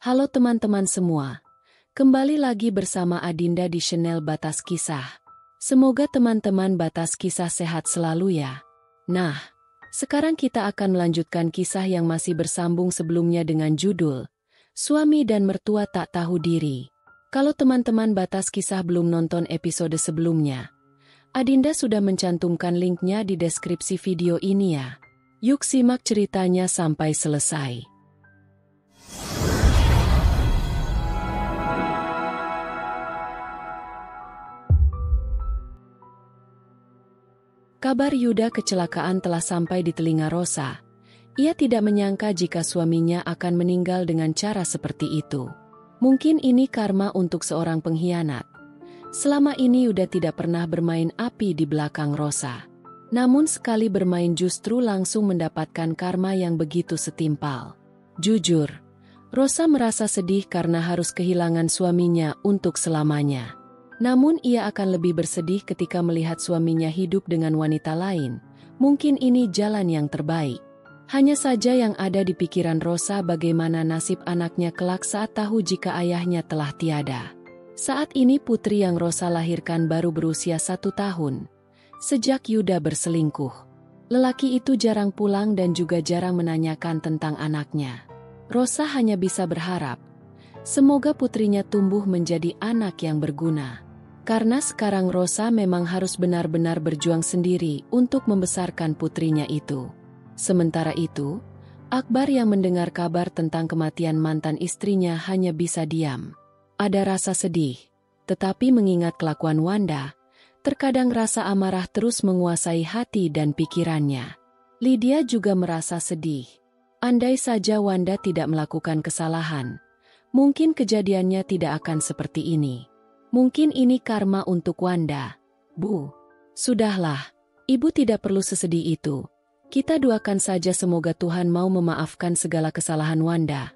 Halo teman-teman semua, kembali lagi bersama Adinda di channel Batas Kisah. Semoga teman-teman Batas Kisah sehat selalu ya. Nah, sekarang kita akan melanjutkan kisah yang masih bersambung sebelumnya dengan judul Suami dan Mertua Tak Tahu Diri. Kalau teman-teman Batas Kisah belum nonton episode sebelumnya, Adinda sudah mencantumkan linknya di deskripsi video ini ya. Yuk simak ceritanya sampai selesai. Kabar Yuda kecelakaan telah sampai di telinga Rosa. Ia tidak menyangka jika suaminya akan meninggal dengan cara seperti itu. Mungkin ini karma untuk seorang pengkhianat. Selama ini Yuda tidak pernah bermain api di belakang Rosa. Namun sekali bermain justru langsung mendapatkan karma yang begitu setimpal. Jujur, Rosa merasa sedih karena harus kehilangan suaminya untuk selamanya. Namun ia akan lebih bersedih ketika melihat suaminya hidup dengan wanita lain. Mungkin ini jalan yang terbaik. Hanya saja yang ada di pikiran Rosa bagaimana nasib anaknya kelak saat tahu jika ayahnya telah tiada. Saat ini putri yang Rosa lahirkan baru berusia 1 tahun. Sejak Yuda berselingkuh, lelaki itu jarang pulang dan juga jarang menanyakan tentang anaknya. Rosa hanya bisa berharap, semoga putrinya tumbuh menjadi anak yang berguna. Karena sekarang Rosa memang harus benar-benar berjuang sendiri untuk membesarkan putrinya itu. Sementara itu, Akbar yang mendengar kabar tentang kematian mantan istrinya hanya bisa diam. Ada rasa sedih, tetapi mengingat kelakuan Wanda, terkadang rasa amarah terus menguasai hati dan pikirannya. Lydia juga merasa sedih. Andai saja Wanda tidak melakukan kesalahan, mungkin kejadiannya tidak akan seperti ini. Mungkin ini karma untuk Wanda. Bu, sudahlah, ibu tidak perlu sesedih itu. Kita doakan saja semoga Tuhan mau memaafkan segala kesalahan Wanda.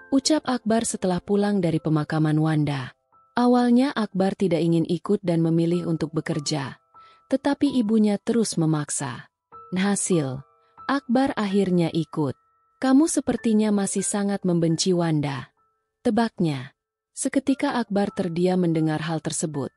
Ucap Akbar setelah pulang dari pemakaman Wanda. Awalnya Akbar tidak ingin ikut dan memilih untuk bekerja. Tetapi ibunya terus memaksa. Hasil, Akbar akhirnya ikut. Kamu sepertinya masih sangat membenci Wanda. Tebaknya. Seketika Akbar terdiam mendengar hal tersebut.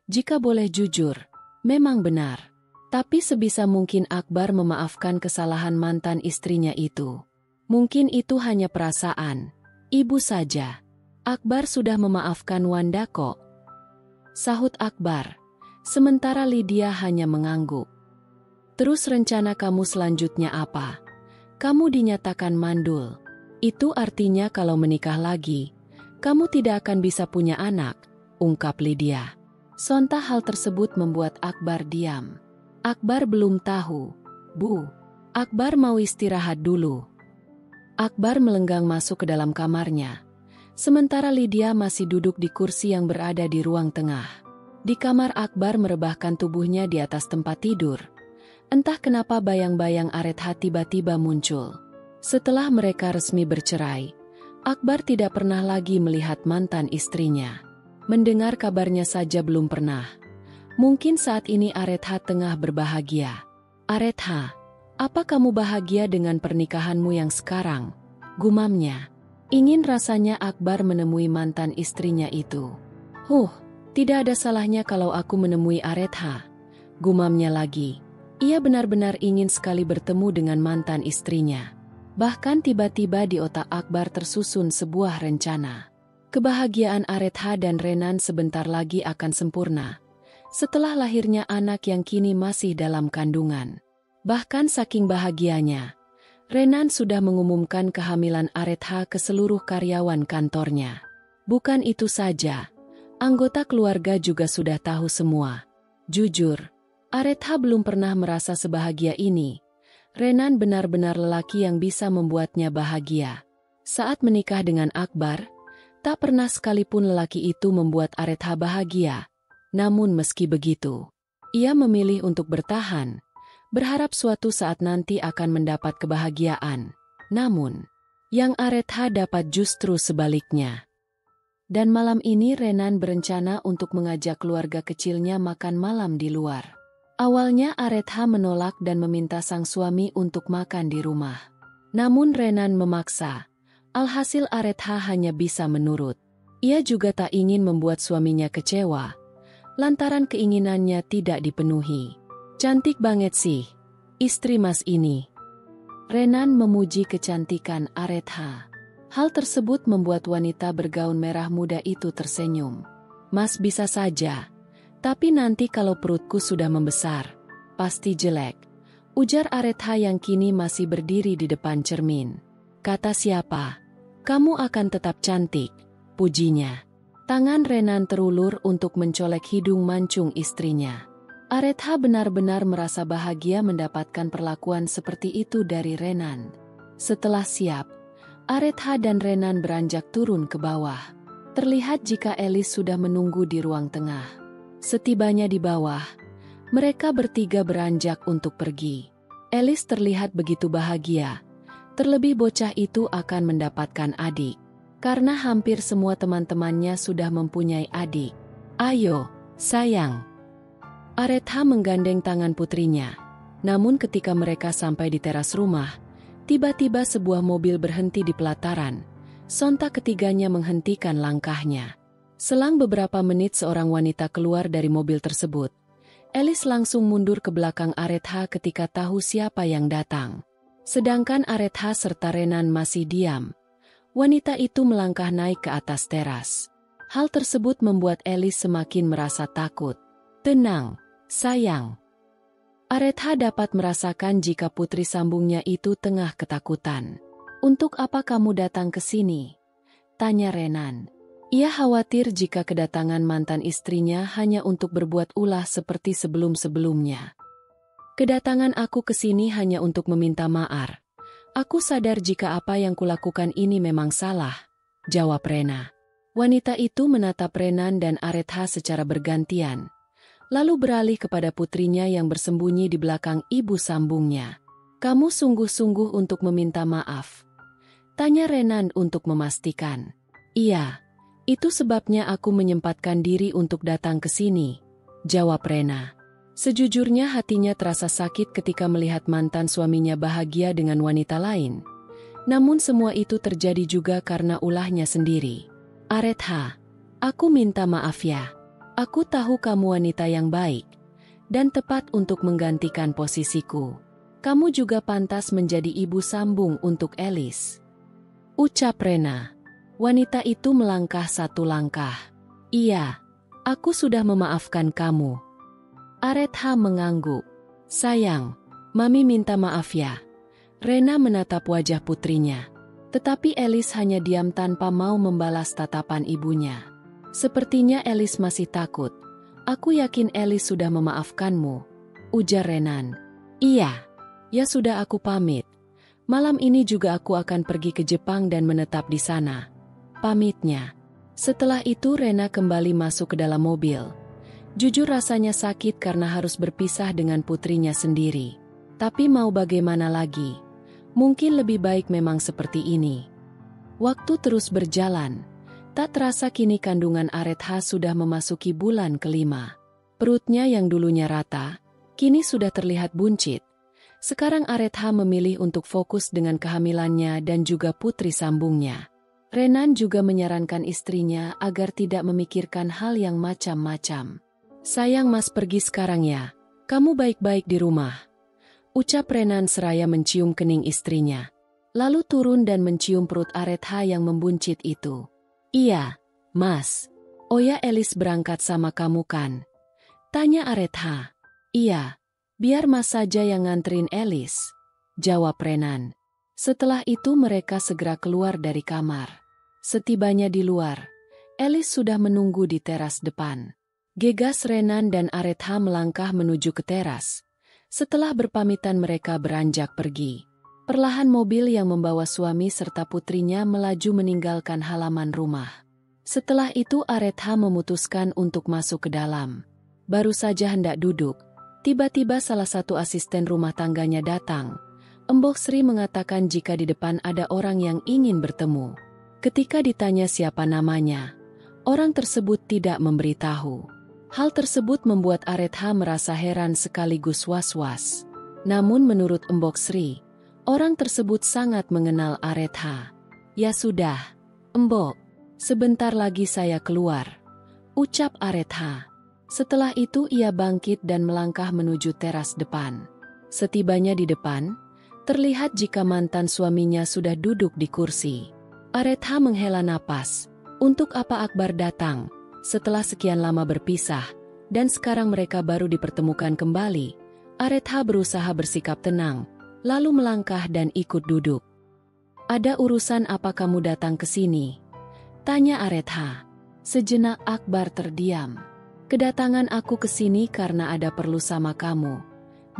Jika boleh jujur, memang benar. Tapi sebisa mungkin Akbar memaafkan kesalahan mantan istrinya itu. Mungkin itu hanya perasaan. Ibu saja. Akbar sudah memaafkan Wanda kok. Sahut Akbar. Sementara Lydia hanya mengangguk. Terus rencana kamu selanjutnya apa? Kamu dinyatakan mandul. Itu artinya kalau menikah lagi, kamu tidak akan bisa punya anak, ungkap Lydia. Sontak hal tersebut membuat Akbar diam. Akbar belum tahu. Bu, Akbar mau istirahat dulu. Akbar melenggang masuk ke dalam kamarnya. Sementara Lydia masih duduk di kursi yang berada di ruang tengah. Di kamar Akbar merebahkan tubuhnya di atas tempat tidur. Entah kenapa bayang-bayang Aretha tiba-tiba muncul. Setelah mereka resmi bercerai, Akbar tidak pernah lagi melihat mantan istrinya. Mendengar kabarnya saja belum pernah. Mungkin saat ini Aretha tengah berbahagia. Aretha, apa kamu bahagia dengan pernikahanmu yang sekarang? Gumamnya. Ingin rasanya Akbar menemui mantan istrinya itu. Tidak ada salahnya kalau aku menemui Aretha. Gumamnya lagi. Ia benar-benar ingin sekali bertemu dengan mantan istrinya. Bahkan tiba-tiba di otak Akbar tersusun sebuah rencana. Kebahagiaan Aretha dan Renan sebentar lagi akan sempurna. Setelah lahirnya anak yang kini masih dalam kandungan. Bahkan saking bahagianya, Renan sudah mengumumkan kehamilan Aretha ke seluruh karyawan kantornya. Bukan itu saja, anggota keluarga juga sudah tahu semua. Jujur, Aretha belum pernah merasa sebahagia ini. Renan benar-benar lelaki yang bisa membuatnya bahagia. Saat menikah dengan Akbar, tak pernah sekalipun lelaki itu membuat Aretha bahagia. Namun meski begitu, ia memilih untuk bertahan. Berharap suatu saat nanti akan mendapat kebahagiaan. Namun, yang Aretha dapat justru sebaliknya. Dan malam ini Renan berencana untuk mengajak keluarga kecilnya makan malam di luar. Awalnya Aretha menolak dan meminta sang suami untuk makan di rumah. Namun Renan memaksa. Alhasil Aretha hanya bisa menurut. Ia juga tak ingin membuat suaminya kecewa, lantaran keinginannya tidak dipenuhi. Cantik banget sih, istri mas ini. Renan memuji kecantikan Aretha. Hal tersebut membuat wanita bergaun merah muda itu tersenyum. Mas bisa saja, tapi nanti kalau perutku sudah membesar, pasti jelek. Ujar Aretha yang kini masih berdiri di depan cermin. Kata siapa? Kamu akan tetap cantik, pujinya. Tangan Renan terulur untuk mencolek hidung mancung istrinya. Aretha benar-benar merasa bahagia mendapatkan perlakuan seperti itu dari Renan. Setelah siap, Aretha dan Renan beranjak turun ke bawah. Terlihat jika Elis sudah menunggu di ruang tengah. Setibanya di bawah, mereka bertiga beranjak untuk pergi. Elis terlihat begitu bahagia. Terlebih bocah itu akan mendapatkan adik. Karena hampir semua teman-temannya sudah mempunyai adik. Ayo, sayang. Aretha menggandeng tangan putrinya. Namun ketika mereka sampai di teras rumah, tiba-tiba sebuah mobil berhenti di pelataran. Sontak ketiganya menghentikan langkahnya. Selang beberapa menit seorang wanita keluar dari mobil tersebut. Elis langsung mundur ke belakang Aretha ketika tahu siapa yang datang. Sedangkan Aretha serta Renan masih diam. Wanita itu melangkah naik ke atas teras. Hal tersebut membuat Elis semakin merasa takut. Tenang, sayang. Aretha dapat merasakan jika putri sambungnya itu tengah ketakutan. Untuk apa kamu datang ke sini? Tanya Renan. Ia khawatir jika kedatangan mantan istrinya hanya untuk berbuat ulah seperti sebelum-sebelumnya. Kedatangan aku ke sini hanya untuk meminta maaf. Aku sadar jika apa yang kulakukan ini memang salah, jawab Rena. Wanita itu menatap Renan dan Aretha secara bergantian. Lalu beralih kepada putrinya yang bersembunyi di belakang ibu sambungnya. Kamu sungguh-sungguh untuk meminta maaf? Tanya Renan untuk memastikan. Iya, itu sebabnya aku menyempatkan diri untuk datang ke sini, jawab Rena. Sejujurnya hatinya terasa sakit ketika melihat mantan suaminya bahagia dengan wanita lain. Namun semua itu terjadi juga karena ulahnya sendiri. Aretha, aku minta maaf ya. Aku tahu kamu wanita yang baik dan tepat untuk menggantikan posisiku. Kamu juga pantas menjadi ibu sambung untuk Elis, ucap Rena. Wanita itu melangkah satu langkah. Iya, aku sudah memaafkan kamu. Aretha mengangguk. Sayang, Mami minta maaf ya. Rena menatap wajah putrinya. Tetapi Elis hanya diam tanpa mau membalas tatapan ibunya. Sepertinya Elis masih takut. Aku yakin Elis sudah memaafkanmu, ujar Renan. Iya, ya sudah aku pamit. Malam ini juga aku akan pergi ke Jepang dan menetap di sana, pamitnya. Setelah itu Rena kembali masuk ke dalam mobil. Jujur rasanya sakit karena harus berpisah dengan putrinya sendiri. Tapi mau bagaimana lagi? Mungkin lebih baik memang seperti ini. Waktu terus berjalan. Tak terasa kini kandungan Aretha sudah memasuki bulan kelima. Perutnya yang dulunya rata, kini sudah terlihat buncit. Sekarang Aretha memilih untuk fokus dengan kehamilannya dan juga putri sambungnya. Renan juga menyarankan istrinya agar tidak memikirkan hal yang macam-macam. Sayang Mas pergi sekarang ya, kamu baik-baik di rumah, ucap Renan seraya mencium kening istrinya. Lalu turun dan mencium perut Aretha yang membuncit itu. Iya, Mas. Oh ya Elis berangkat sama kamu kan? Tanya Aretha. Iya, biar Mas saja yang nganterin Elis, jawab Renan. Setelah itu mereka segera keluar dari kamar. Setibanya di luar, Elis sudah menunggu di teras depan. Gegas Renan dan Aretha melangkah menuju ke teras. Setelah berpamitan mereka beranjak pergi. Perlahan mobil yang membawa suami serta putrinya melaju meninggalkan halaman rumah. Setelah itu Aretha memutuskan untuk masuk ke dalam. Baru saja hendak duduk, tiba-tiba salah satu asisten rumah tangganya datang. Embok Sri mengatakan jika di depan ada orang yang ingin bertemu. Ketika ditanya siapa namanya, orang tersebut tidak memberitahu. Hal tersebut membuat Aretha merasa heran sekaligus was-was. Namun menurut Embok Sri, orang tersebut sangat mengenal Aretha. Ya sudah, Embok. Sebentar lagi saya keluar, ucap Aretha. Setelah itu ia bangkit dan melangkah menuju teras depan. Setibanya di depan, terlihat jika mantan suaminya sudah duduk di kursi. Aretha menghela napas. Untuk apa Akbar datang? Setelah sekian lama berpisah, dan sekarang mereka baru dipertemukan kembali, Aretha berusaha bersikap tenang, lalu melangkah dan ikut duduk. Ada urusan apa kamu datang ke sini? Tanya Aretha. Sejenak Akbar terdiam. Kedatangan aku ke sini karena ada perlu sama kamu,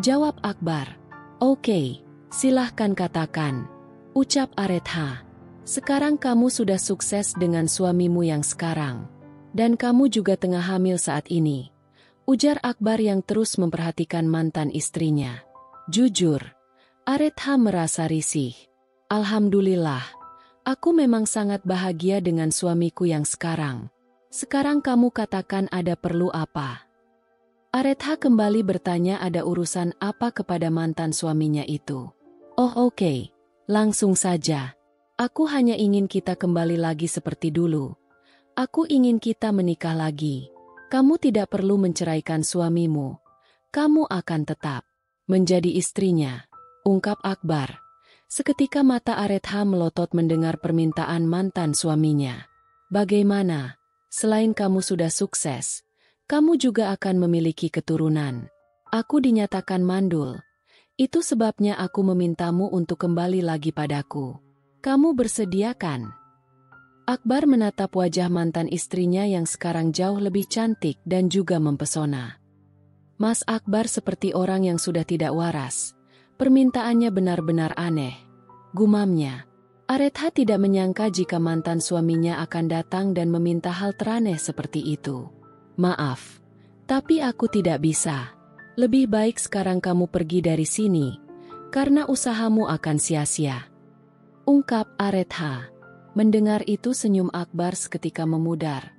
jawab Akbar. Oke, silahkan katakan, ucap Aretha. Sekarang kamu sudah sukses dengan suamimu yang sekarang. Dan kamu juga tengah hamil saat ini, ujar Akbar yang terus memperhatikan mantan istrinya. Jujur, Aretha merasa risih. Alhamdulillah, aku memang sangat bahagia dengan suamiku yang sekarang. Sekarang kamu katakan ada perlu apa? Aretha kembali bertanya ada urusan apa kepada mantan suaminya itu. Oh oke, langsung saja. Aku hanya ingin kita kembali lagi seperti dulu. Aku ingin kita menikah lagi. Kamu tidak perlu menceraikan suamimu. Kamu akan tetap menjadi istrinya, ungkap Akbar. Seketika mata Aretha melotot mendengar permintaan mantan suaminya. Bagaimana? Selain kamu sudah sukses, kamu juga akan memiliki keturunan. Aku dinyatakan mandul. Itu sebabnya aku memintamu untuk kembali lagi padaku. Kamu bersedia kan? Akbar menatap wajah mantan istrinya yang sekarang jauh lebih cantik dan juga mempesona. Mas Akbar seperti orang yang sudah tidak waras. Permintaannya benar-benar aneh, gumamnya. Aretha tidak menyangka jika mantan suaminya akan datang dan meminta hal teraneh seperti itu. Maaf, tapi aku tidak bisa. Lebih baik sekarang kamu pergi dari sini, karena usahamu akan sia-sia, ungkap Aretha. Mendengar itu senyum Akbar seketika memudar.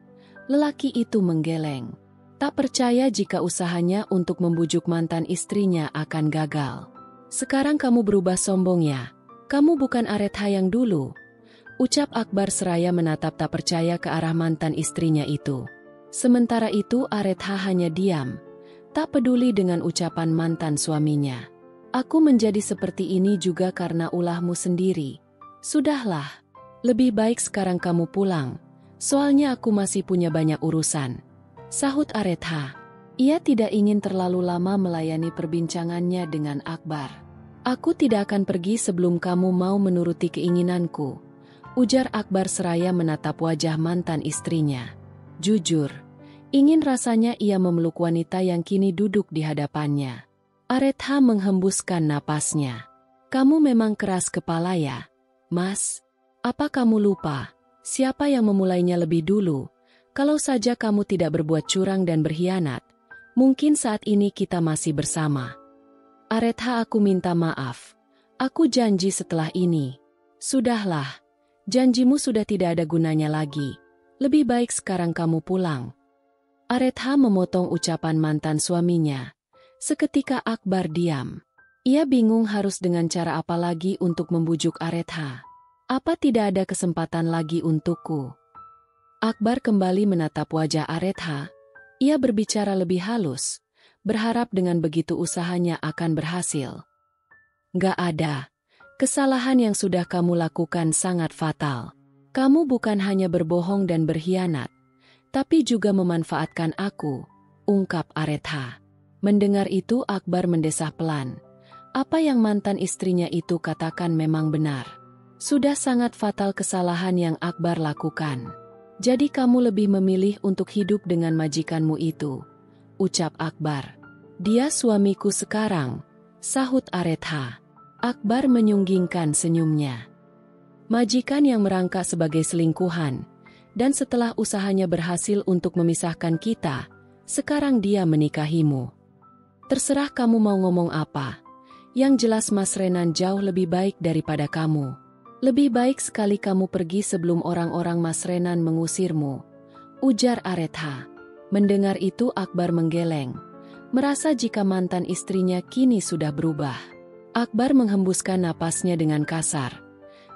Lelaki itu menggeleng. Tak percaya jika usahanya untuk membujuk mantan istrinya akan gagal. Sekarang kamu berubah sombong ya? Kamu bukan Aretha yang dulu, ucap Akbar seraya menatap tak percaya ke arah mantan istrinya itu. Sementara itu Aretha hanya diam, tak peduli dengan ucapan mantan suaminya. Aku menjadi seperti ini juga karena ulahmu sendiri. Sudahlah, lebih baik sekarang kamu pulang, soalnya aku masih punya banyak urusan, sahut Aretha. Ia tidak ingin terlalu lama melayani perbincangannya dengan Akbar. Aku tidak akan pergi sebelum kamu mau menuruti keinginanku, ujar Akbar seraya menatap wajah mantan istrinya. Jujur, ingin rasanya ia memeluk wanita yang kini duduk di hadapannya. Aretha menghembuskan napasnya. Kamu memang keras kepala ya, Mas? Apa kamu lupa, siapa yang memulainya lebih dulu? Kalau saja kamu tidak berbuat curang dan berkhianat, mungkin saat ini kita masih bersama. Aretha, aku minta maaf. Aku janji setelah ini. Sudahlah, janjimu sudah tidak ada gunanya lagi. Lebih baik sekarang kamu pulang. Aretha memotong ucapan mantan suaminya. Seketika Akbar diam. Ia bingung harus dengan cara apa lagi untuk membujuk Aretha. Apa tidak ada kesempatan lagi untukku? Akbar kembali menatap wajah Aretha. Ia berbicara lebih halus, berharap dengan begitu usahanya akan berhasil. Gak ada. Kesalahan yang sudah kamu lakukan sangat fatal. Kamu bukan hanya berbohong dan berkhianat, tapi juga memanfaatkan aku, ungkap Aretha. Mendengar itu Akbar mendesah pelan. Apa yang mantan istrinya itu katakan memang benar. Sudah sangat fatal kesalahan yang Akbar lakukan. Jadi kamu lebih memilih untuk hidup dengan majikanmu itu, ucap Akbar. Dia suamiku sekarang, sahut Aretha. Akbar menyunggingkan senyumnya. Majikan yang merangkak sebagai selingkuhan, dan setelah usahanya berhasil untuk memisahkan kita, sekarang dia menikahimu. Terserah kamu mau ngomong apa. Yang jelas Mas Renan jauh lebih baik daripada kamu. Lebih baik sekali kamu pergi sebelum orang-orang Mas Renan mengusirmu, ujar Aretha. Mendengar itu Akbar menggeleng, merasa jika mantan istrinya kini sudah berubah. Akbar menghembuskan napasnya dengan kasar.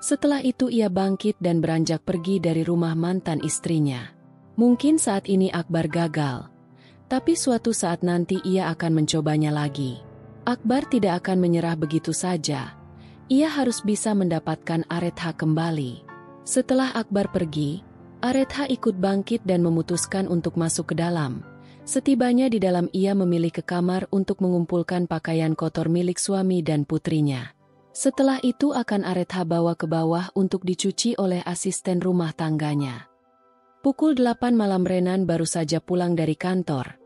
Setelah itu ia bangkit dan beranjak pergi dari rumah mantan istrinya. Mungkin saat ini Akbar gagal, tapi suatu saat nanti ia akan mencobanya lagi. Akbar tidak akan menyerah begitu saja. Ia harus bisa mendapatkan Aretha kembali. Setelah Akbar pergi, Aretha ikut bangkit dan memutuskan untuk masuk ke dalam. Setibanya di dalam ia memilih ke kamar untuk mengumpulkan pakaian kotor milik suami dan putrinya. Setelah itu akan Aretha bawa ke bawah untuk dicuci oleh asisten rumah tangganya. Pukul 8 malam Renan baru saja pulang dari kantor.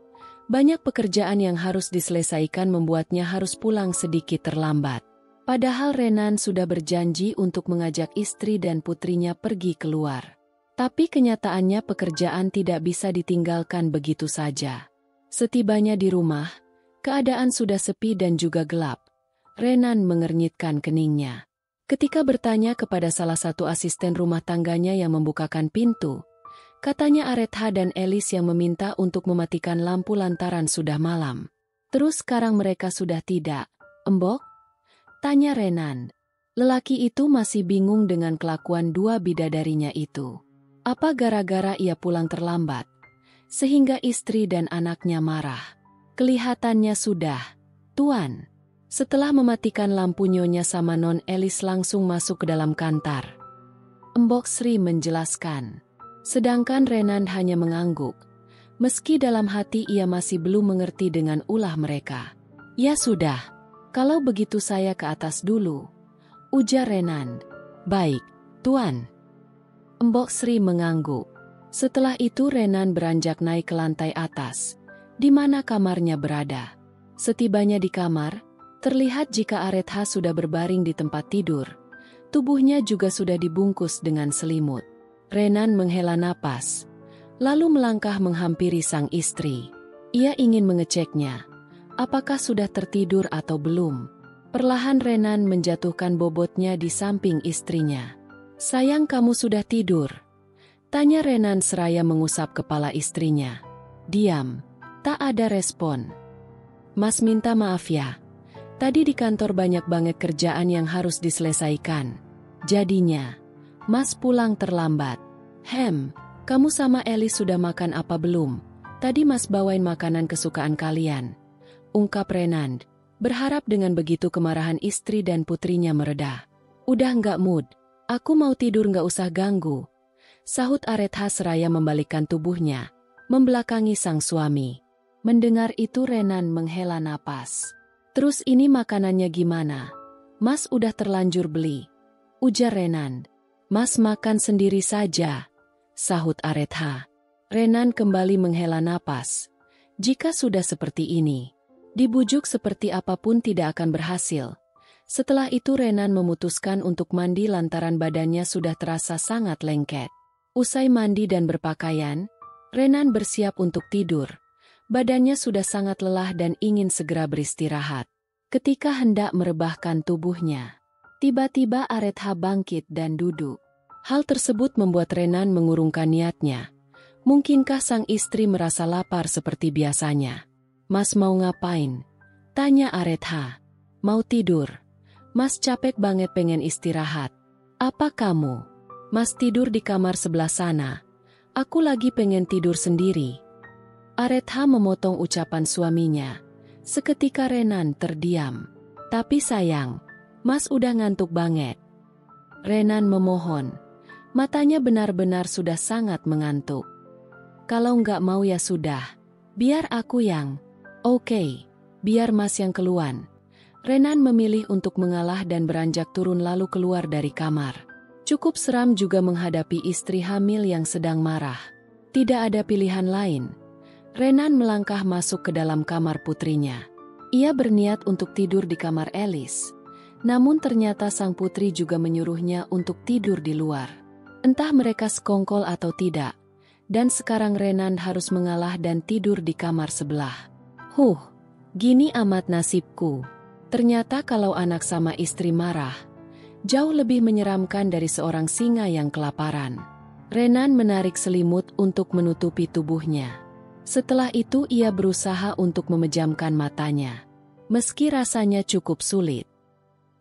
Banyak pekerjaan yang harus diselesaikan membuatnya harus pulang sedikit terlambat. Padahal Renan sudah berjanji untuk mengajak istri dan putrinya pergi keluar. Tapi kenyataannya pekerjaan tidak bisa ditinggalkan begitu saja. Setibanya di rumah, keadaan sudah sepi dan juga gelap. Renan mengernyitkan keningnya. Ketika bertanya kepada salah satu asisten rumah tangganya yang membukakan pintu, katanya Aretha dan Elis yang meminta untuk mematikan lampu lantaran sudah malam. Terus sekarang mereka sudah tidak, Embok? Tanya Renan. Lelaki itu masih bingung dengan kelakuan dua bidadarinya itu. Apa gara-gara ia pulang terlambat, sehingga istri dan anaknya marah? Kelihatannya sudah, Tuan. Setelah mematikan lampu Nyonya sama Non Elis langsung masuk ke dalam kantor. Embok Sri menjelaskan. Sedangkan Renan hanya mengangguk. Meski dalam hati ia masih belum mengerti dengan ulah mereka. Ya sudah, kalau begitu saya ke atas dulu, ujar Renan. Baik, Tuan. Embok Sri mengangguk. Setelah itu Renan beranjak naik ke lantai atas, di mana kamarnya berada. Setibanya di kamar, terlihat jika Aretha sudah berbaring di tempat tidur. Tubuhnya juga sudah dibungkus dengan selimut. Renan menghela napas, lalu melangkah menghampiri sang istri. Ia ingin mengeceknya, apakah sudah tertidur atau belum. Perlahan Renan menjatuhkan bobotnya di samping istrinya. Sayang, kamu sudah tidur? Tanya Renan seraya mengusap kepala istrinya. Diam, tak ada respon. Mas minta maaf ya. Tadi di kantor banyak banget kerjaan yang harus diselesaikan. Jadinya, Mas pulang terlambat. Kamu sama Elis sudah makan apa belum? Tadi Mas bawain makanan kesukaan kalian, ungkap Renan, berharap dengan begitu kemarahan istri dan putrinya mereda. Udah nggak mood, aku mau tidur, nggak usah ganggu, sahut Aretha seraya membalikkan tubuhnya, membelakangi sang suami. Mendengar itu Renan menghela napas. Terus ini makanannya gimana? Mas udah terlanjur beli, ujar Renan. Mas makan sendiri saja, sahut Aretha. Renan kembali menghela napas. Jika sudah seperti ini, dibujuk seperti apapun tidak akan berhasil. Setelah itu Renan memutuskan untuk mandi lantaran badannya sudah terasa sangat lengket. Usai mandi dan berpakaian, Renan bersiap untuk tidur. Badannya sudah sangat lelah dan ingin segera beristirahat. Ketika hendak merebahkan tubuhnya, tiba-tiba Aretha bangkit dan duduk. Hal tersebut membuat Renan mengurungkan niatnya. Mungkinkah sang istri merasa lapar seperti biasanya? Mas mau ngapain? Tanya Aretha. Mau tidur. Mas capek banget, pengen istirahat. Apa kamu? Mas tidur di kamar sebelah sana. Aku lagi pengen tidur sendiri. Aretha memotong ucapan suaminya. Seketika Renan terdiam. Tapi sayang, Mas udah ngantuk banget. Renan memohon. Matanya benar-benar sudah sangat mengantuk. Kalau nggak mau ya sudah. Biar aku yang. Oke, biar Mas yang keluar. Renan memilih untuk mengalah dan beranjak turun lalu keluar dari kamar. Cukup seram juga menghadapi istri hamil yang sedang marah. Tidak ada pilihan lain. Renan melangkah masuk ke dalam kamar putrinya. Ia berniat untuk tidur di kamar Elis. Namun ternyata sang putri juga menyuruhnya untuk tidur di luar. Entah mereka sekongkol atau tidak. Dan sekarang Renan harus mengalah dan tidur di kamar sebelah. Gini amat nasibku. Ternyata kalau anak sama istri marah, jauh lebih menyeramkan dari seorang singa yang kelaparan. Renan menarik selimut untuk menutupi tubuhnya. Setelah itu ia berusaha untuk memejamkan matanya. Meski rasanya cukup sulit.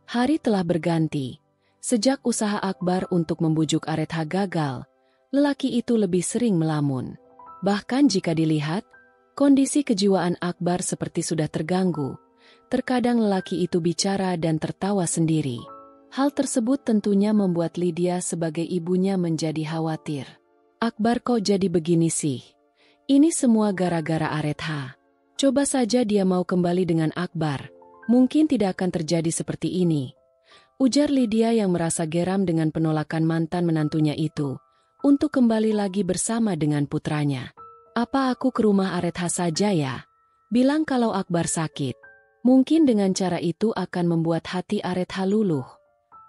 Hari telah berganti. Sejak usaha Akbar untuk membujuk Aretha gagal, lelaki itu lebih sering melamun. Bahkan jika dilihat, kondisi kejiwaan Akbar seperti sudah terganggu. Terkadang lelaki itu bicara dan tertawa sendiri. Hal tersebut tentunya membuat Lydia sebagai ibunya menjadi khawatir. Akbar kok jadi begini sih? Ini semua gara-gara Aretha. Coba saja dia mau kembali dengan Akbar. Mungkin tidak akan terjadi seperti ini. Ujar Lydia yang merasa geram dengan penolakan mantan menantunya itu untuk kembali lagi bersama dengan putranya. Apa aku ke rumah Aretha saja ya? Bilang kalau Akbar sakit. Mungkin dengan cara itu akan membuat hati Aretha luluh.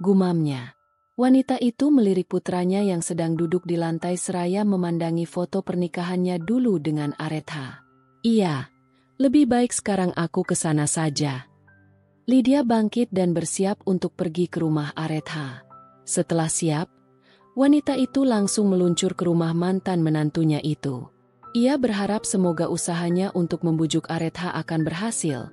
Gumamnya. Wanita itu melirik putranya yang sedang duduk di lantai seraya memandangi foto pernikahannya dulu dengan Aretha. Iya, lebih baik sekarang aku ke sana saja. Lydia bangkit dan bersiap untuk pergi ke rumah Aretha. Setelah siap, wanita itu langsung meluncur ke rumah mantan menantunya itu. Ia berharap semoga usahanya untuk membujuk Aretha akan berhasil.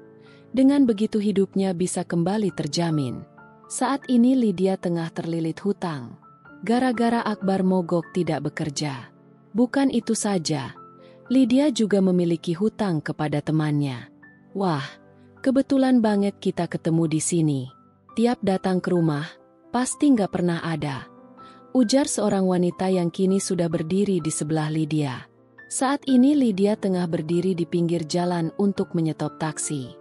Dengan begitu hidupnya bisa kembali terjamin. Saat ini Lydia tengah terlilit hutang. Gara-gara Akbar mogok tidak bekerja. Bukan itu saja, Lydia juga memiliki hutang kepada temannya. Wah, kebetulan banget kita ketemu di sini. Tiap datang ke rumah, pasti nggak pernah ada. Ujar seorang wanita yang kini sudah berdiri di sebelah Lydia. Saat ini Lydia tengah berdiri di pinggir jalan untuk menyetop taksi.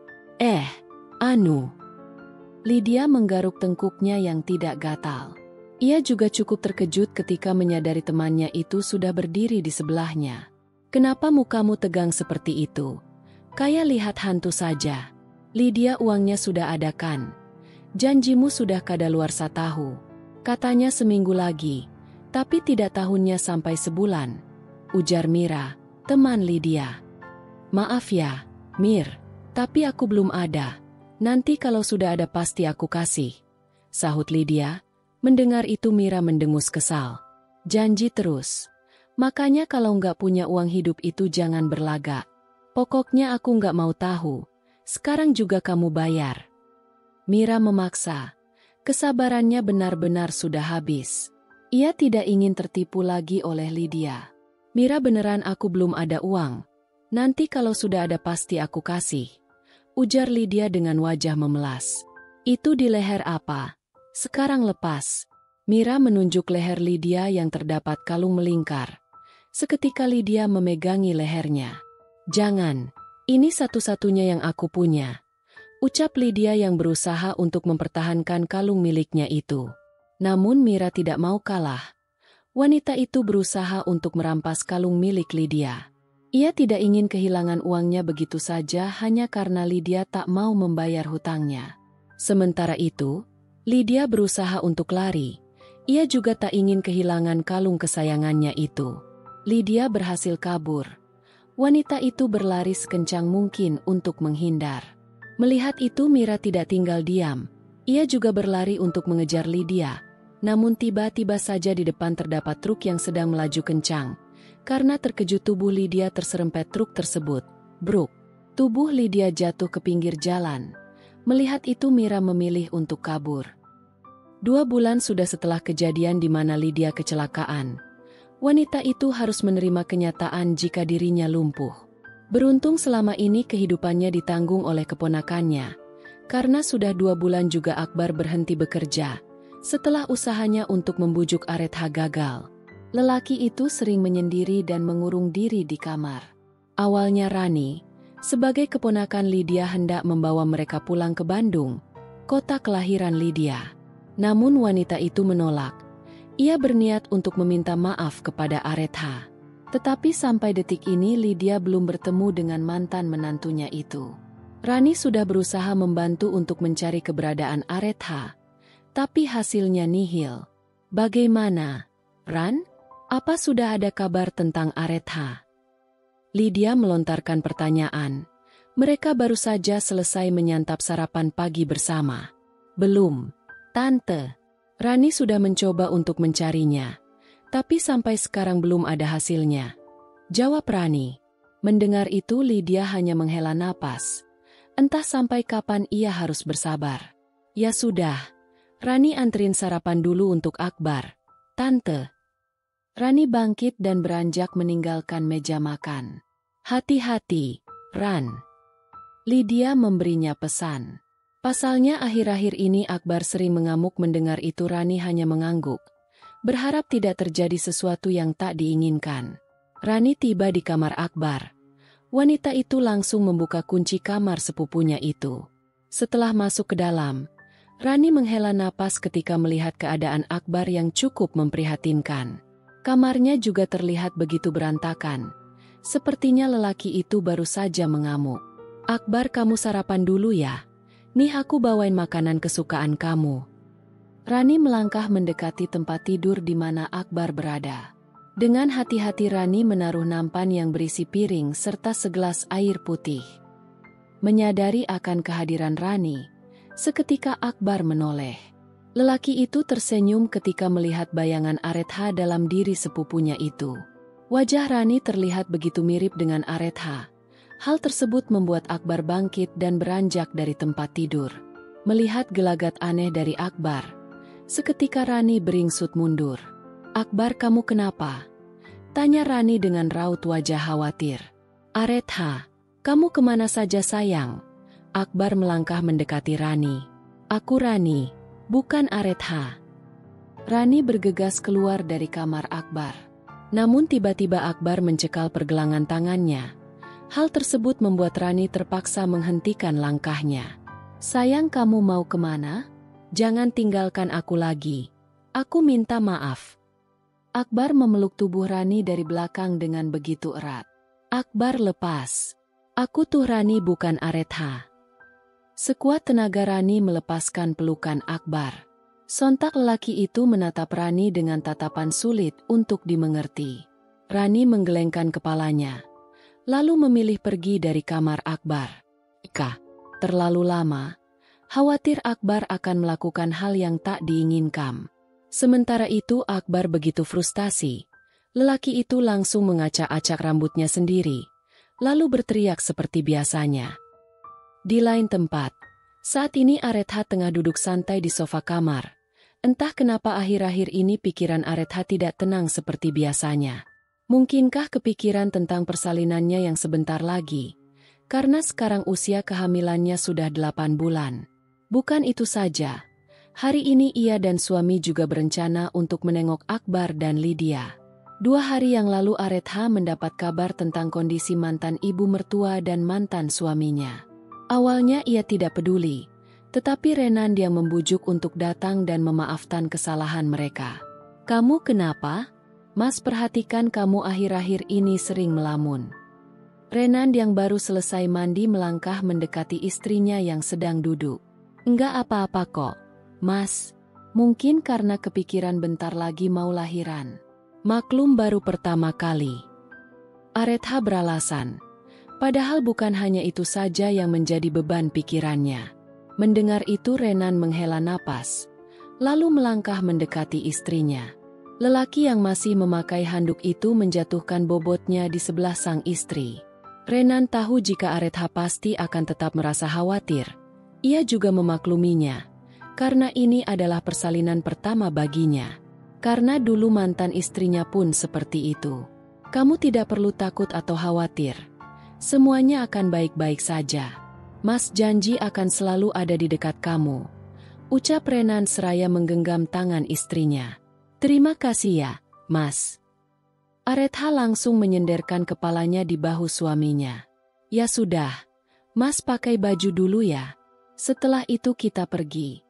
Lydia menggaruk tengkuknya yang tidak gatal. Ia juga cukup terkejut ketika menyadari temannya itu sudah berdiri di sebelahnya. Kenapa mukamu tegang seperti itu? Kayak lihat hantu saja. Lydia, uangnya sudah ada kan? Janjimu sudah kadaluarsa tahu. Katanya seminggu lagi, tapi tidak tahunnya sampai sebulan. Ujar Mira, teman Lydia. Maaf ya, Mir, tapi aku belum ada. Nanti kalau sudah ada pasti aku kasih. Sahut Lydia. Mendengar itu Mira mendengus kesal. Janji terus. Makanya kalau nggak punya uang hidup itu jangan berlagak. Pokoknya aku nggak mau tahu. Sekarang juga kamu bayar. Mira memaksa. Kesabarannya benar-benar sudah habis. Ia tidak ingin tertipu lagi oleh Lydia. Mira, beneran aku belum ada uang. Nanti kalau sudah ada pasti aku kasih. Ujar Lydia dengan wajah memelas. Itu di leher apa? Sekarang lepas. Mira menunjuk leher Lydia yang terdapat kalung melingkar. Seketika Lydia memegangi lehernya. Jangan, ini satu-satunya yang aku punya. Ucap Lydia yang berusaha untuk mempertahankan kalung miliknya itu. Namun Mira tidak mau kalah. Wanita itu berusaha untuk merampas kalung milik Lydia. Ia tidak ingin kehilangan uangnya begitu saja hanya karena Lydia tak mau membayar hutangnya. Sementara itu, Lydia berusaha untuk lari. Ia juga tak ingin kehilangan kalung kesayangannya itu. Lydia berhasil kabur. Wanita itu berlari sekencang mungkin untuk menghindar. Melihat itu Mira tidak tinggal diam. Ia juga berlari untuk mengejar Lydia. Namun tiba-tiba saja di depan terdapat truk yang sedang melaju kencang. Karena terkejut tubuh Lydia terserempet truk tersebut. Bruk. Tubuh Lydia jatuh ke pinggir jalan. Melihat itu Mira memilih untuk kabur. 2 bulan sudah setelah kejadian di mana Lydia kecelakaan. Wanita itu harus menerima kenyataan jika dirinya lumpuh. Beruntung selama ini kehidupannya ditanggung oleh keponakannya. Karena sudah 2 bulan juga Akbar berhenti bekerja. Setelah usahanya untuk membujuk Aretha gagal. Lelaki itu sering menyendiri dan mengurung diri di kamar. Awalnya Rani, sebagai keponakan Lydia hendak membawa mereka pulang ke Bandung, kota kelahiran Lydia. Namun wanita itu menolak. Ia berniat untuk meminta maaf kepada Aretha. Tetapi sampai detik ini Lydia belum bertemu dengan mantan menantunya itu. Rani sudah berusaha membantu untuk mencari keberadaan Aretha. Tapi hasilnya nihil. Bagaimana, Ran? Apa sudah ada kabar tentang Aretha? Lydia melontarkan pertanyaan. Mereka baru saja selesai menyantap sarapan pagi bersama. Belum, Tante. Rani sudah mencoba untuk mencarinya. Tapi sampai sekarang belum ada hasilnya. Jawab Rani. Mendengar itu Lydia hanya menghela napas. Entah sampai kapan ia harus bersabar. Ya sudah. Rani anterin sarapan dulu untuk Akbar. Tante. Rani bangkit dan beranjak meninggalkan meja makan. Hati-hati, Ran. Lydia memberinya pesan. Pasalnya akhir-akhir ini Akbar sering mengamuk mendengar itu. Rani hanya mengangguk, berharap tidak terjadi sesuatu yang tak diinginkan. Rani tiba di kamar Akbar. Wanita itu langsung membuka kunci kamar sepupunya itu. Setelah masuk ke dalam, Rani menghela napas ketika melihat keadaan Akbar yang cukup memprihatinkan. Kamarnya juga terlihat begitu berantakan. Sepertinya lelaki itu baru saja mengamuk. Akbar, kamu sarapan dulu ya. Nih aku bawain makanan kesukaan kamu. Rani melangkah mendekati tempat tidur di mana Akbar berada. Dengan hati-hati Rani menaruh nampan yang berisi piring serta segelas air putih. Menyadari akan kehadiran Rani, seketika Akbar menoleh. Lelaki itu tersenyum ketika melihat bayangan Aretha dalam diri sepupunya itu. Wajah Rani terlihat begitu mirip dengan Aretha. Hal tersebut membuat Akbar bangkit dan beranjak dari tempat tidur. Melihat gelagat aneh dari Akbar, seketika Rani beringsut mundur. Akbar, kamu kenapa? Tanya Rani dengan raut wajah khawatir. Aretha, kamu kemana saja sayang? Akbar melangkah mendekati Rani. Aku Rani, bukan Aretha. Rani bergegas keluar dari kamar Akbar. Namun tiba-tiba Akbar mencekal pergelangan tangannya. Hal tersebut membuat Rani terpaksa menghentikan langkahnya. Sayang, kamu mau kemana? Jangan tinggalkan aku lagi. Aku minta maaf. Akbar memeluk tubuh Rani dari belakang dengan begitu erat. Akbar, lepas. Aku tuh Rani, bukan Aretha. Sekuat tenaga Rani melepaskan pelukan Akbar. Sontak lelaki itu menatap Rani dengan tatapan sulit untuk dimengerti. Rani menggelengkan kepalanya, lalu memilih pergi dari kamar Akbar. Terlalu lama. Khawatir Akbar akan melakukan hal yang tak diinginkan. Sementara itu Akbar begitu frustasi. Lelaki itu langsung mengacak-acak rambutnya sendiri, lalu berteriak seperti biasanya. Di lain tempat, saat ini Aretha tengah duduk santai di sofa kamar. Entah kenapa akhir-akhir ini pikiran Aretha tidak tenang seperti biasanya. Mungkinkah kepikiran tentang persalinannya yang sebentar lagi? Karena sekarang usia kehamilannya sudah 8 bulan. Bukan itu saja. Hari ini ia dan suami juga berencana untuk menengok Akbar dan Lydia. 2 hari yang lalu Aretha mendapat kabar tentang kondisi mantan ibu mertua dan mantan suaminya. Awalnya ia tidak peduli, tetapi Renan yang membujuk untuk datang dan memaafkan kesalahan mereka. Kamu kenapa? Mas perhatikan kamu akhir-akhir ini sering melamun. Renan yang baru selesai mandi melangkah mendekati istrinya yang sedang duduk. Enggak apa-apa kok, Mas. Mungkin karena kepikiran bentar lagi mau lahiran. Maklum baru pertama kali. Aretha beralasan. Padahal bukan hanya itu saja yang menjadi beban pikirannya. Mendengar itu Renan menghela napas, lalu melangkah mendekati istrinya. Lelaki yang masih memakai handuk itu menjatuhkan bobotnya di sebelah sang istri. Renan tahu jika Aretha pasti akan tetap merasa khawatir. Ia juga memakluminya, karena ini adalah persalinan pertama baginya. Karena dulu mantan istrinya pun seperti itu. Kamu tidak perlu takut atau khawatir. Semuanya akan baik-baik saja. Mas janji akan selalu ada di dekat kamu. Ucap Renan seraya menggenggam tangan istrinya. Terima kasih ya, Mas. Aretha langsung menyenderkan kepalanya di bahu suaminya. Ya sudah, Mas pakai baju dulu ya. Setelah itu kita pergi.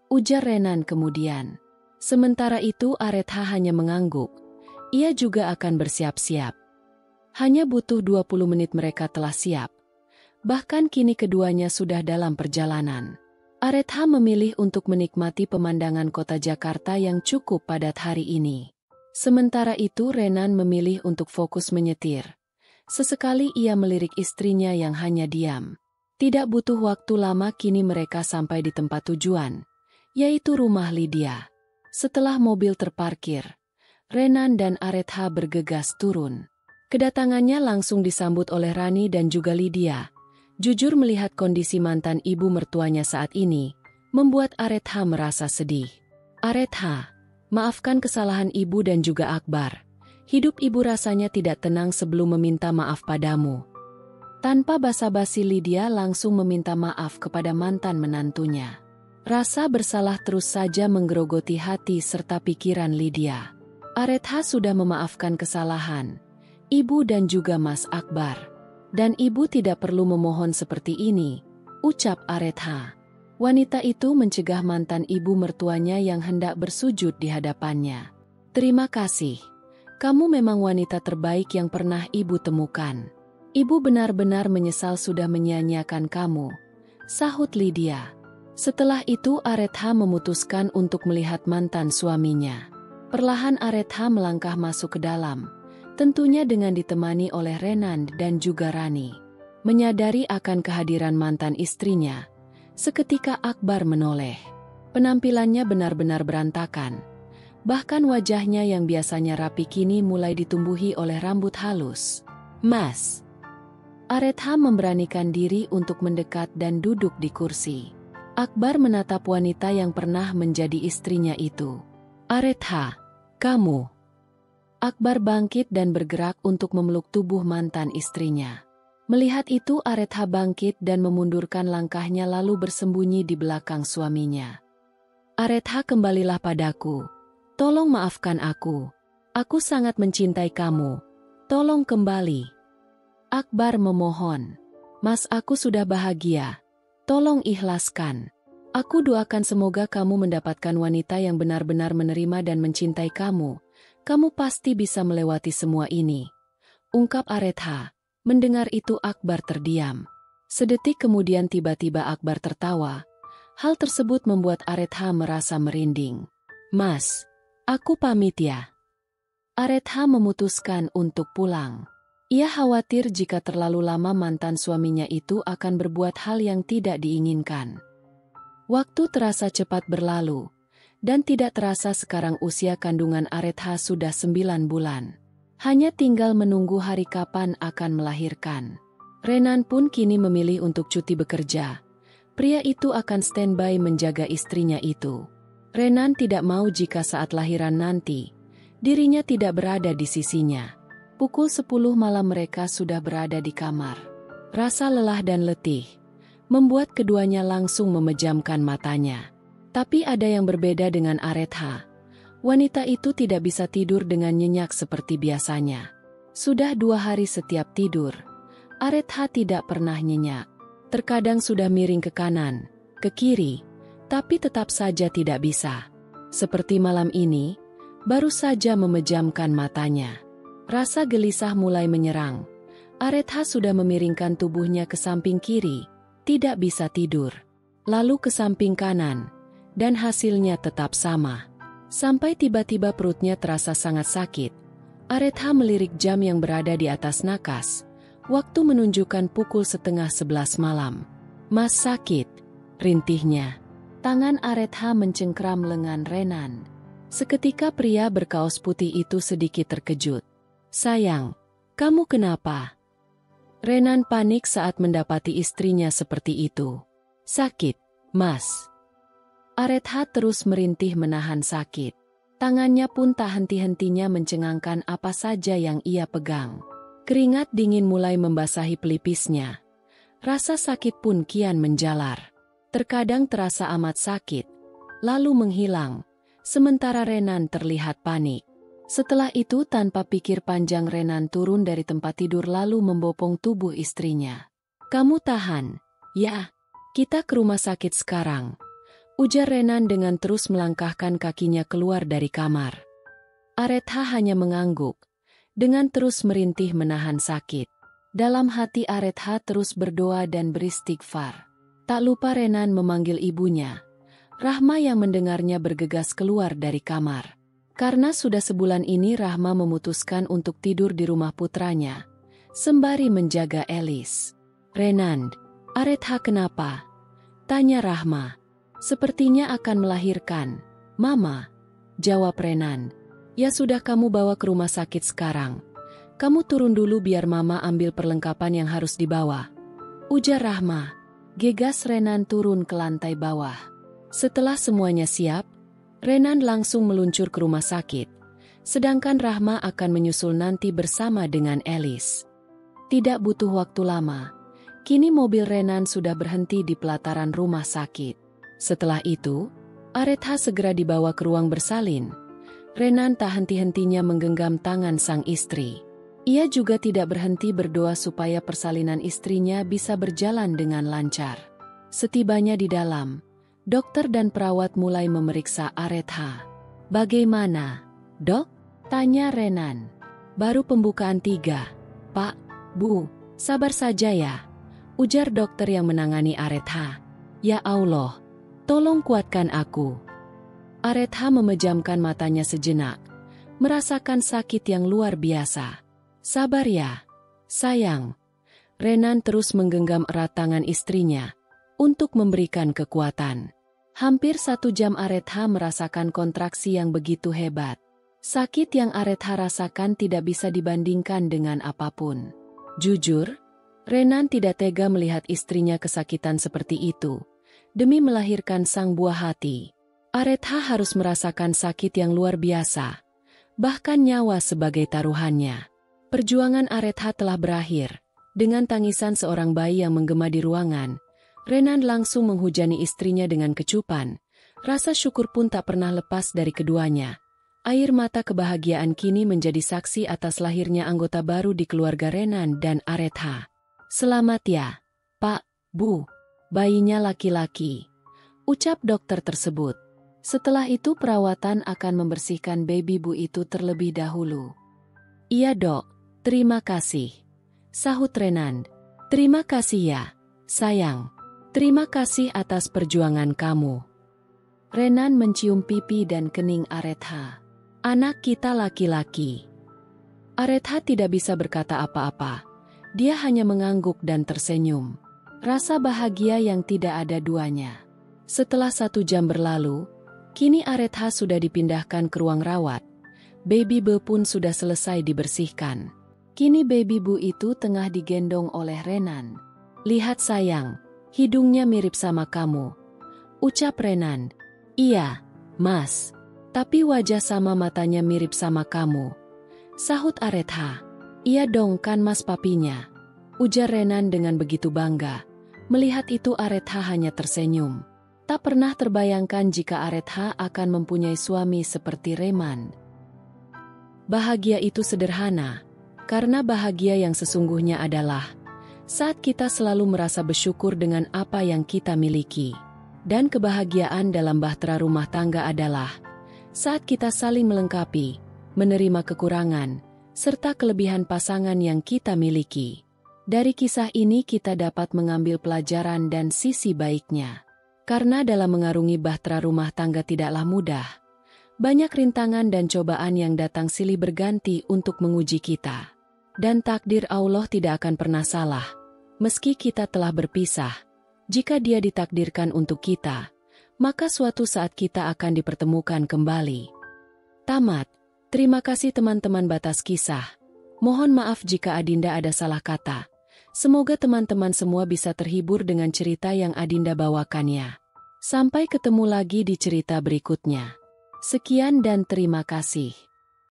Ujar Renan kemudian. Sementara itu Aretha hanya mengangguk. Ia juga akan bersiap-siap. Hanya butuh 20 menit mereka telah siap. Bahkan kini keduanya sudah dalam perjalanan. Aretha memilih untuk menikmati pemandangan kota Jakarta yang cukup padat hari ini. Sementara itu Renan memilih untuk fokus menyetir. Sesekali ia melirik istrinya yang hanya diam. Tidak butuh waktu lama kini mereka sampai di tempat tujuan, yaitu rumah Lydia. Setelah mobil terparkir, Renan dan Aretha bergegas turun. Kedatangannya langsung disambut oleh Rani dan juga Lydia. Jujur melihat kondisi mantan ibu mertuanya saat ini, membuat Aretha merasa sedih. Aretha, maafkan kesalahan ibu dan juga Akbar. Hidup ibu rasanya tidak tenang sebelum meminta maaf padamu. Tanpa basa-basi Lydia langsung meminta maaf kepada mantan menantunya. Rasa bersalah terus saja menggerogoti hati serta pikiran Lydia. Aretha sudah memaafkan kesalahan ibu dan juga Mas Akbar. Dan ibu tidak perlu memohon seperti ini, ucap Aretha. Wanita itu mencegah mantan ibu mertuanya yang hendak bersujud di hadapannya. Terima kasih. Kamu memang wanita terbaik yang pernah ibu temukan. Ibu benar-benar menyesal sudah menyia-nyiakan kamu, sahut Lydia. Setelah itu Aretha memutuskan untuk melihat mantan suaminya. Perlahan Aretha melangkah masuk ke dalam, tentunya dengan ditemani oleh Renand dan juga Rani. Menyadari akan kehadiran mantan istrinya, seketika Akbar menoleh. Penampilannya benar-benar berantakan. Bahkan wajahnya yang biasanya rapi kini mulai ditumbuhi oleh rambut halus. Mas. Aretha memberanikan diri untuk mendekat dan duduk di kursi. Akbar menatap wanita yang pernah menjadi istrinya itu. Aretha, kamu. Akbar bangkit dan bergerak untuk memeluk tubuh mantan istrinya. Melihat itu Aretha bangkit dan memundurkan langkahnya lalu bersembunyi di belakang suaminya. Aretha, kembalilah padaku. Tolong maafkan aku. Aku sangat mencintai kamu. Tolong kembali. Akbar memohon. Mas, aku sudah bahagia. Tolong ikhlaskan. Aku doakan semoga kamu mendapatkan wanita yang benar-benar menerima dan mencintai kamu. Kamu pasti bisa melewati semua ini, ungkap Aretha. Mendengar itu Akbar terdiam. Sedetik kemudian tiba-tiba Akbar tertawa. Hal tersebut membuat Aretha merasa merinding. Mas, aku pamit ya. Aretha memutuskan untuk pulang. Ia khawatir jika terlalu lama mantan suaminya itu akan berbuat hal yang tidak diinginkan. Waktu terasa cepat berlalu, dan tidak terasa sekarang usia kandungan Aretha sudah 9 bulan. Hanya tinggal menunggu hari kapan akan melahirkan. Renan pun kini memilih untuk cuti bekerja. Pria itu akan standby menjaga istrinya itu. Renan tidak mau jika saat lahiran nanti, dirinya tidak berada di sisinya. Pukul 10 malam mereka sudah berada di kamar. Rasa lelah dan letih membuat keduanya langsung memejamkan matanya. Tapi ada yang berbeda dengan Aretha. Wanita itu tidak bisa tidur dengan nyenyak seperti biasanya. Sudah 2 hari setiap tidur, Aretha tidak pernah nyenyak. Terkadang sudah miring ke kanan, ke kiri, tapi tetap saja tidak bisa. Seperti malam ini, baru saja memejamkan matanya. Rasa gelisah mulai menyerang. Aretha sudah memiringkan tubuhnya ke samping kiri, tidak bisa tidur. Lalu ke samping kanan, dan hasilnya tetap sama. Sampai tiba-tiba perutnya terasa sangat sakit. Aretha melirik jam yang berada di atas nakas. Waktu menunjukkan pukul 10:30 malam. Mas, sakit, rintihnya. Tangan Aretha mencengkram lengan Renan. Seketika pria berkaos putih itu sedikit terkejut. Sayang, kamu kenapa? Renan panik saat mendapati istrinya seperti itu. Sakit, Mas. Aretha terus merintih menahan sakit. Tangannya pun tak henti-hentinya mencengangkan apa saja yang ia pegang. Keringat dingin mulai membasahi pelipisnya. Rasa sakit pun kian menjalar. Terkadang terasa amat sakit, lalu menghilang, sementara Renan terlihat panik. Setelah itu tanpa pikir panjang Renan turun dari tempat tidur lalu membopong tubuh istrinya. Kamu tahan, ya, kita ke rumah sakit sekarang, ujar Renan dengan terus melangkahkan kakinya keluar dari kamar. Aretha hanya mengangguk, dengan terus merintih menahan sakit. Dalam hati Aretha terus berdoa dan beristighfar. Tak lupa Renan memanggil ibunya, Rahma, yang mendengarnya bergegas keluar dari kamar. Karena sudah sebulan ini Rahma memutuskan untuk tidur di rumah putranya, sembari menjaga Elis. Renan, Aretha kenapa? Tanya Rahma. Sepertinya akan melahirkan. Mama, jawab Renan. Ya sudah, kamu bawa ke rumah sakit sekarang. Kamu turun dulu biar Mama ambil perlengkapan yang harus dibawa, ujar Rahma. Gegas Renan turun ke lantai bawah. Setelah semuanya siap, Renan langsung meluncur ke rumah sakit, sedangkan Rahma akan menyusul nanti bersama dengan Elis. Tidak butuh waktu lama, kini mobil Renan sudah berhenti di pelataran rumah sakit. Setelah itu, Aretha segera dibawa ke ruang bersalin. Renan tak henti-hentinya menggenggam tangan sang istri. Ia juga tidak berhenti berdoa supaya persalinan istrinya bisa berjalan dengan lancar. Setibanya di dalam, dokter dan perawat mulai memeriksa Aretha. "Bagaimana, Dok?" tanya Renan. "Baru pembukaan 3, Pak, Bu, sabar saja ya," ujar dokter yang menangani Aretha. "Ya Allah, tolong kuatkan aku." Aretha memejamkan matanya sejenak, merasakan sakit yang luar biasa. "Sabar ya, sayang." Renan terus menggenggam erat tangan istrinya untuk memberikan kekuatan. Hampir 1 jam Aretha merasakan kontraksi yang begitu hebat. Sakit yang Aretha rasakan tidak bisa dibandingkan dengan apapun. Jujur, Renan tidak tega melihat istrinya kesakitan seperti itu. Demi melahirkan sang buah hati, Aretha harus merasakan sakit yang luar biasa, bahkan nyawa sebagai taruhannya. Perjuangan Aretha telah berakhir. Dengan tangisan seorang bayi yang menggema di ruangan, Renan langsung menghujani istrinya dengan kecupan. Rasa syukur pun tak pernah lepas dari keduanya. Air mata kebahagiaan kini menjadi saksi atas lahirnya anggota baru di keluarga Renan dan Aretha. "Selamat ya, Pak, Bu. Bayinya laki-laki," ucap dokter tersebut. Setelah itu perawatan akan membersihkan baby Bu itu terlebih dahulu. "Iya Dok, terima kasih," sahut Renan. "Terima kasih ya, sayang. Terima kasih atas perjuangan kamu." Renan mencium pipi dan kening Aretha. "Anak kita laki-laki." Aretha tidak bisa berkata apa-apa. Dia hanya mengangguk dan tersenyum. Rasa bahagia yang tidak ada duanya. Setelah 1 jam berlalu, kini Aretha sudah dipindahkan ke ruang rawat. Baby Bu pun sudah selesai dibersihkan. Kini baby Bu itu tengah digendong oleh Renan. "Lihat sayang, hidungnya mirip sama kamu," ucap Renan. "Iya, Mas. Tapi wajah sama matanya mirip sama kamu," sahut Aretha. "Iya dong kan Mas papinya," ujar Renan dengan begitu bangga. Melihat itu Aretha hanya tersenyum. Tak pernah terbayangkan jika Aretha akan mempunyai suami seperti Reman. Bahagia itu sederhana, karena bahagia yang sesungguhnya adalah saat kita selalu merasa bersyukur dengan apa yang kita miliki. Dan kebahagiaan dalam bahtera rumah tangga adalah saat kita saling melengkapi, menerima kekurangan, serta kelebihan pasangan yang kita miliki. Dari kisah ini kita dapat mengambil pelajaran dan sisi baiknya. Karena dalam mengarungi bahtera rumah tangga tidaklah mudah. Banyak rintangan dan cobaan yang datang silih berganti untuk menguji kita. Dan takdir Allah tidak akan pernah salah. Meski kita telah berpisah, jika Dia ditakdirkan untuk kita, maka suatu saat kita akan dipertemukan kembali. Tamat. Terima kasih teman-teman Batas Kisah. Mohon maaf jika Adinda ada salah kata. Semoga teman-teman semua bisa terhibur dengan cerita yang Adinda bawakannya. Sampai ketemu lagi di cerita berikutnya. Sekian dan terima kasih.